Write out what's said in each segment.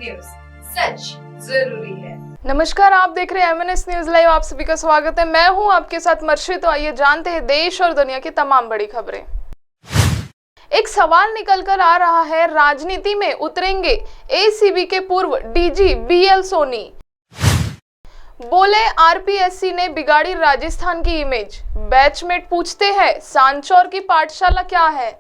News, सच जरूरी है। नमस्कार, आप देख रहे हैं MNS न्यूज लाइव। आप सभी का स्वागत है। मैं हूं आपके साथ मर्शी। तो आइए जानते हैं देश और दुनिया की तमाम बड़ी खबरें। एक सवाल निकल कर आ रहा है, राजनीति में उतरेंगे ACB के पूर्व DG BL सोनी। बोले RPSC ने बिगाड़ी राजस्थान की इमेज। बैचमेट पूछते हैं सांचौर की पाठशाला क्या है।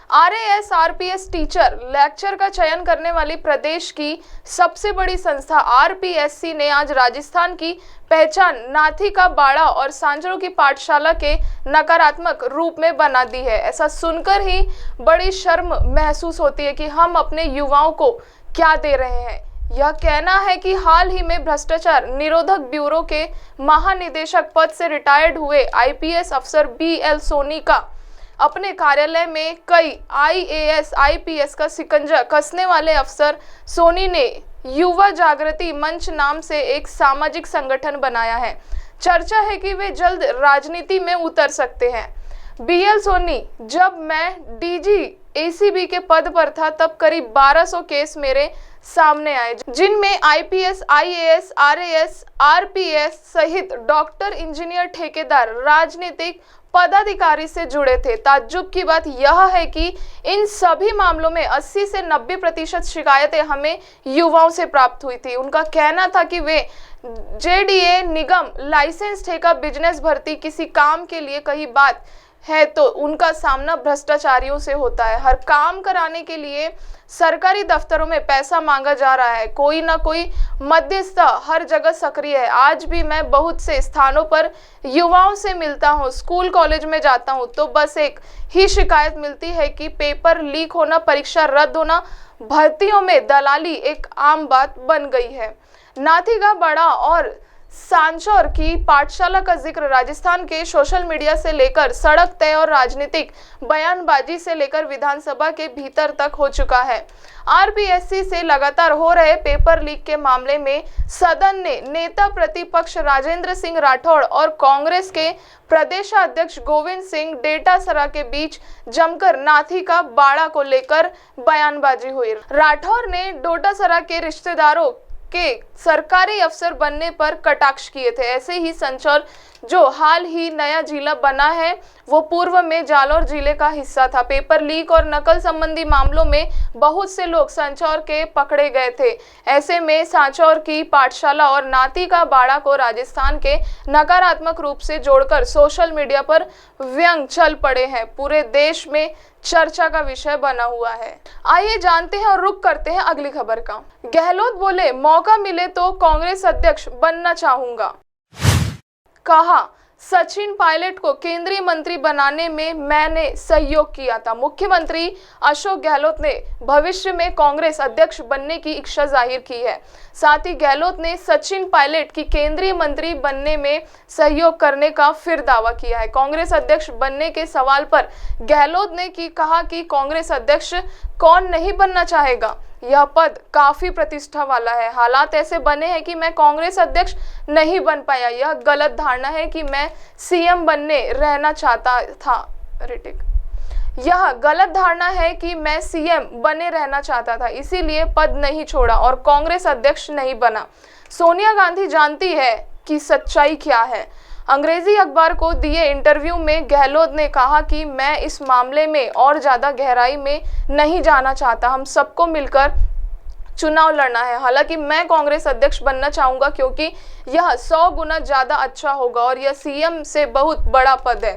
RAS RPS टीचर लेक्चर का चयन करने वाली प्रदेश की सबसे बड़ी संस्था RPSC ने आज राजस्थान की पहचान नाथी का बाड़ा और सांचौर की पाठशाला के नकारात्मक रूप में बना दी है। ऐसा सुनकर ही बड़ी शर्म महसूस होती है कि हम अपने युवाओं को क्या दे रहे हैं। यह कहना है कि हाल ही में भ्रष्टाचार निरोधक ब्यूरो के महानिदेशक पद से रिटायर्ड हुए IPS अफसर BL सोनी का अपने कार्यालय में कई IAS IPS का शिकंजा कसने वाले अफसर सोनी ने युवा जागृति मंच नाम से एक सामाजिक संगठन बनाया है। चर्चा है कि वे जल्द राजनीति में उतर सकते हैं। BL सोनी, जब मैं DG ACB के पद पर था तब करीब 1200 केस मेरे सामने आए, जिनमें IPS IAS RAS RPS सहित डॉक्टर, इंजीनियर, ठेकेदार, राजनीतिक पदाधिकारी से जुड़े थे। ताज्जुब की बात यह है कि इन सभी मामलों में 80 से 90% शिकायतें हमें युवाओं से प्राप्त हुई थी। उनका कहना था कि वे JDA निगम लाइसेंस ठेका बिजनेस भर्ती किसी काम के लिए कहीं बात है तो उनका सामना भ्रष्टाचारियों से होता है। हर काम कराने के लिए सरकारी दफ्तरों में पैसा मांगा जा रहा है। कोई ना कोई मध्यस्थ हर जगह सक्रिय है। आज भी मैं बहुत से स्थानों पर युवाओं से मिलता हूँ, स्कूल कॉलेज में जाता हूँ तो बस एक ही शिकायत मिलती है कि पेपर लीक होना, परीक्षा रद्द होना, भर्तियों में दलाली एक आम बात बन गई है। नाथी का बाड़ा और सांचौर की पाठशाला का जिक्र राजस्थान के सोशल मीडिया से लेकर सड़क तय और राजनीतिक बयानबाजी से लेकर विधानसभा के भीतर तक हो चुका है। RPSC से लगातार हो रहे पेपर लीक के मामले में सदन ने नेता प्रतिपक्ष राजेंद्र सिंह राठौड़ और कांग्रेस के प्रदेशाध्यक्ष गोविंद सिंह डोटासरा के बीच जमकर नाथी का बाड़ा को लेकर बयानबाजी हुई। राठौड़ ने डोटासरा के रिश्तेदारों के सरकारी अफसर बनने पर कटाक्ष किए थे। ऐसे ही सांचौर, जो हाल ही नया जिला बना है, वो पूर्व में जालौर जिले का हिस्सा था। पेपर लीक और नकल संबंधी मामलों में बहुत से लोग सांचौर के पकड़े गए थे। ऐसे में सांचौर की पाठशाला और नाथी का बाड़ा को राजस्थान के नकारात्मक रूप से जोड़कर सोशल मीडिया पर व्यंग चल पड़े हैं। पूरे देश में चर्चा का विषय बना हुआ है। आइए जानते हैं और रुक करते हैं अगली खबर का। गहलोत बोले, मौका मिले तो कांग्रेस अध्यक्ष बनना चाहूंगा। कहा, सचिन पायलट को केंद्रीय मंत्री बनाने में मैंने सहयोग किया था। मुख्यमंत्री अशोक गहलोत ने भविष्य में कांग्रेस अध्यक्ष बनने की इच्छा जाहिर की है। साथ ही गहलोत ने सचिन पायलट की केंद्रीय मंत्री बनने में सहयोग करने का फिर दावा किया है। कांग्रेस अध्यक्ष बनने के सवाल पर गहलोत ने कहा कि कांग्रेस अध्यक्ष कौन नहीं बनना चाहेगा, यह पद काफी प्रतिष्ठा वाला है। हालात ऐसे बने हैं कि मैं कांग्रेस अध्यक्ष नहीं बन पाया। यह गलत धारणा है कि मैं CM बनने रहना चाहता था। यह गलत धारणा है कि मैं CM बने रहना चाहता था, इसीलिए पद नहीं छोड़ा और कांग्रेस अध्यक्ष नहीं बना। सोनिया गांधी जानती है कि सच्चाई क्या है। अंग्रेजी अखबार को दिए इंटरव्यू में गहलोत ने कहा कि मैं इस मामले में और ज्यादा गहराई में नहीं जाना चाहता। हम सबको मिलकर चुनाव लड़ना है। हालांकि मैं कांग्रेस अध्यक्ष बनना चाहूंगा क्योंकि यह 100 गुना ज्यादा अच्छा होगा और यह CM से बहुत बड़ा पद है।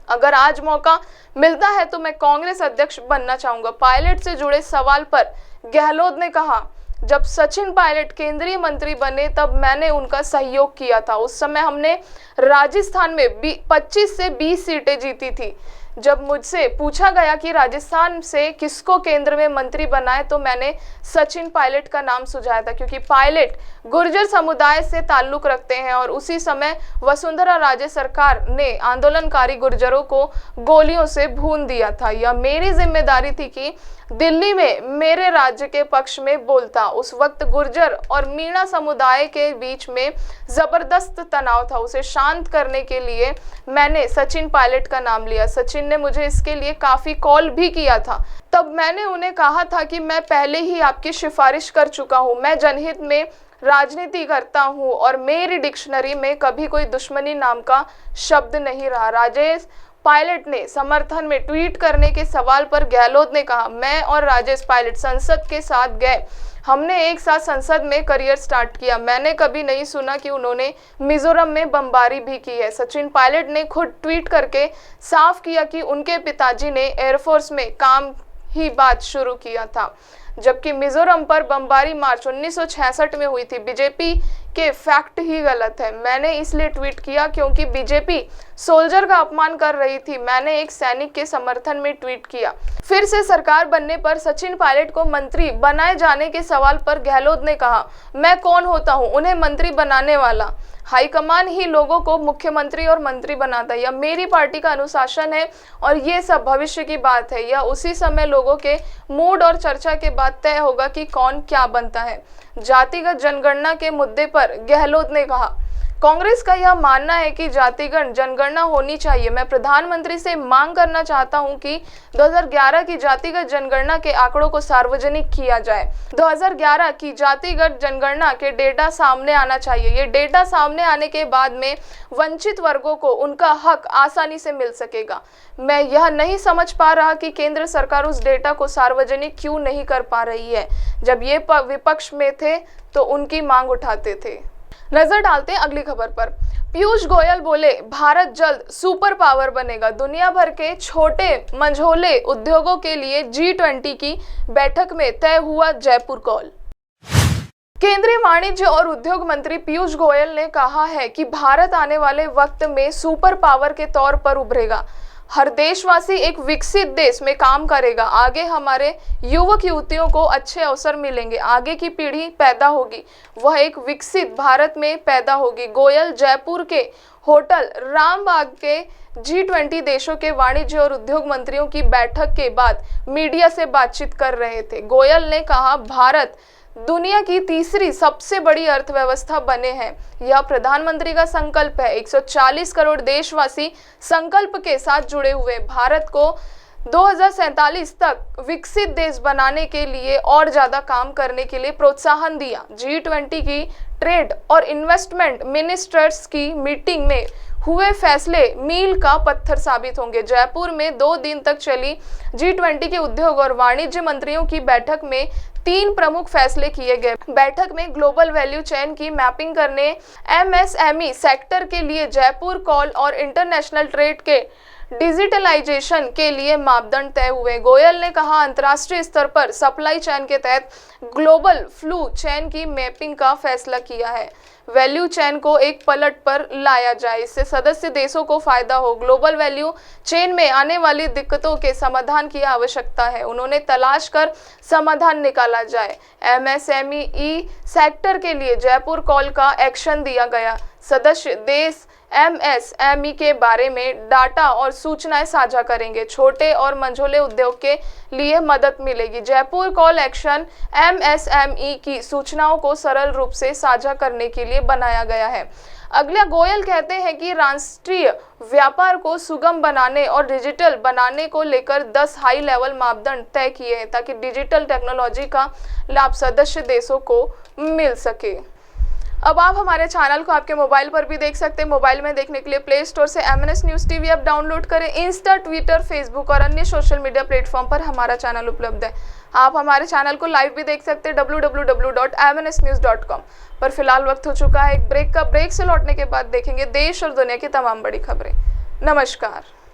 अगर आज मौका मिलता है तो मैं कांग्रेस अध्यक्ष बनना चाहूंगा। पायलट से जुड़े सवाल पर गहलोत ने कहा, जब सचिन पायलट केंद्रीय मंत्री बने तब मैंने उनका सहयोग किया था। उस समय हमने राजस्थान में 25 से 20 सीटें जीती थी। जब मुझसे पूछा गया कि राजस्थान से किसको केंद्र में मंत्री बनाए तो मैंने सचिन पायलट का नाम सुझाया था, क्योंकि पायलट गुर्जर समुदाय से ताल्लुक रखते हैं और उसी समय वसुंधरा राजे सरकार ने आंदोलनकारी गुर्जरों को गोलियों से भून दिया था। यह मेरी जिम्मेदारी थी कि दिल्ली में मेरे राज्य के पक्ष में बोलता। उस वक्त गुर्जर और मीणा समुदाय के बीच में जबरदस्त तनाव था। उसे शांत करने के लिए मैंने सचिन पायलट का नाम लिया। सचिन सचिन ने मुझे इसके लिए काफ़ी कॉल भी किया था। तब मैंने उन्हें कहा था कि मैं पहले ही आपकी सिफारिश कर चुका हूँ, मैं जनहित में राजनीति करता हूँ और मेरी डिक्शनरी में कभी कोई दुश्मनी नाम का शब्द नहीं रहा। राजेश पायलट ने समर्थन में ट्वीट करने के सवाल पर गहलोत ने कहा, मैं और राजेश पायलट संसद के साथ गए, हमने एक साथ संसद में करियर स्टार्ट किया। मैंने कभी नहीं सुना कि उन्होंने मिजोरम में बमबारी भी की है। सचिन पायलट ने खुद ट्वीट करके साफ किया कि उनके पिताजी ने एयरफोर्स में काम ही बात शुरू किया था, जबकि मिजोरम पर बमबारी मार्च 1966 में हुई थी। बीजेपी के फैक्ट ही गलत है। मैंने इसलिए ट्वीट किया क्योंकि बीजेपी सोल्जर का अपमान कर रही थी। मैंने एक सैनिक के समर्थन में ट्वीट किया। फिर से सरकार बनने पर सचिन पायलट को मंत्री बनाए जाने के सवाल पर गहलोत ने कहा, मैं कौन होता हूं उन्हें मंत्री बनाने वाला? हाईकमान ही लोगों को मुख्यमंत्री और मंत्री बनाता है। यह मेरी पार्टी का अनुशासन है और ये सब भविष्य की बात है। यह उसी समय लोगों के मूड और चर्चा के बाद तय होगा कि कौन क्या बनता है। जातिगत जनगणना के मुद्दे पर गहलोत ने कहा, कांग्रेस का यह मानना है कि जातिगत जनगणना होनी चाहिए। मैं प्रधानमंत्री से मांग करना चाहता हूं कि 2011 की जातिगत जनगणना के आंकड़ों को सार्वजनिक किया जाए। 2011 की जातिगत जनगणना के डेटा सामने आना चाहिए। ये डेटा सामने आने के बाद में वंचित वर्गों को उनका हक आसानी से मिल सकेगा। मैं यह नहीं समझ पा रहा कि केंद्र सरकार उस डेटा को सार्वजनिक क्यों नहीं कर पा रही है। जब ये विपक्ष में थे तो उनकी मांग उठाते थे। नजर डालते हैं अगली खबर पर। पीयूष गोयल बोले, भारत जल्द सुपर पावर बनेगा। दुनिया भर के छोटे मंझोले उद्योगों के लिए G20 की बैठक में तय हुआ जयपुर कॉल। केंद्रीय वाणिज्य और उद्योग मंत्री पीयूष गोयल ने कहा है कि भारत आने वाले वक्त में सुपर पावर के तौर पर उभरेगा। हर देशवासी एक विकसित देश में काम करेगा। आगे हमारे युवक युवतियों को अच्छे अवसर मिलेंगे। आगे की पीढ़ी पैदा होगी, वह एक विकसित भारत में पैदा होगी। गोयल जयपुर के होटल रामबाग के G20 देशों के वाणिज्य और उद्योग मंत्रियों की बैठक के बाद मीडिया से बातचीत कर रहे थे। गोयल ने कहा, भारत दुनिया की तीसरी सबसे बड़ी अर्थव्यवस्था बने हैं। यह प्रधानमंत्री का संकल्प है। 140 करोड़ देशवासी संकल्प के साथ जुड़े हुए। भारत को 2047 तक विकसित देश बनाने के लिए और ज्यादा काम करने के लिए प्रोत्साहन दिया। G20 की ट्रेड और इन्वेस्टमेंट मिनिस्टर्स की मीटिंग में हुए फैसले मील का पत्थर साबित होंगे। जयपुर में 2 दिन तक चली G20 के उद्योग और वाणिज्य मंत्रियों की बैठक में 3 प्रमुख फैसले किए गए। बैठक में ग्लोबल वैल्यू चेन की मैपिंग करने, MSME सेक्टर के लिए जयपुर कॉल और इंटरनेशनल ट्रेड के डिजिटलाइजेशन के लिए मापदंड तय हुए। गोयल ने कहा, अंतर्राष्ट्रीय स्तर पर सप्लाई चेन के तहत ग्लोबल फ्लू चेन की मैपिंग का फैसला किया है। वैल्यू चेन को एक पलट पर लाया जाए, इससे सदस्य देशों को फायदा हो। ग्लोबल वैल्यू चेन में आने वाली दिक्कतों के समाधान की आवश्यकता है, उन्होंने तलाश कर समाधान निकाला जाए। MSME सेक्टर के लिए जयपुर कॉल का एक्शन दिया गया। सदस्य देश MSME के बारे में डाटा और सूचनाएं साझा करेंगे। छोटे और मंझोले उद्योग के लिए मदद मिलेगी। जयपुर कॉल एक्शन MSME की सूचनाओं को सरल रूप से साझा करने के लिए बनाया गया है। अगला, गोयल कहते हैं कि राष्ट्रीय व्यापार को सुगम बनाने और डिजिटल बनाने को लेकर 10 हाई लेवल मापदंड तय किए हैं ताकि डिजिटल टेक्नोलॉजी का लाभ सदस्य देशों को मिल सके। अब आप हमारे चैनल को आपके मोबाइल पर भी देख सकते हैं। मोबाइल में देखने के लिए प्ले स्टोर से MNS news TV app download करें। इंस्टा, ट्विटर, फेसबुक और अन्य सोशल मीडिया प्लेटफॉर्म पर हमारा चैनल उपलब्ध है। आप हमारे चैनल को लाइव भी देख सकते हैं www.mnsnews.com पर। फिलहाल वक्त हो चुका है एक ब्रेक का। ब्रेक से लौटने के बाद देखेंगे देश और दुनिया की तमाम बड़ी खबरें। नमस्कार।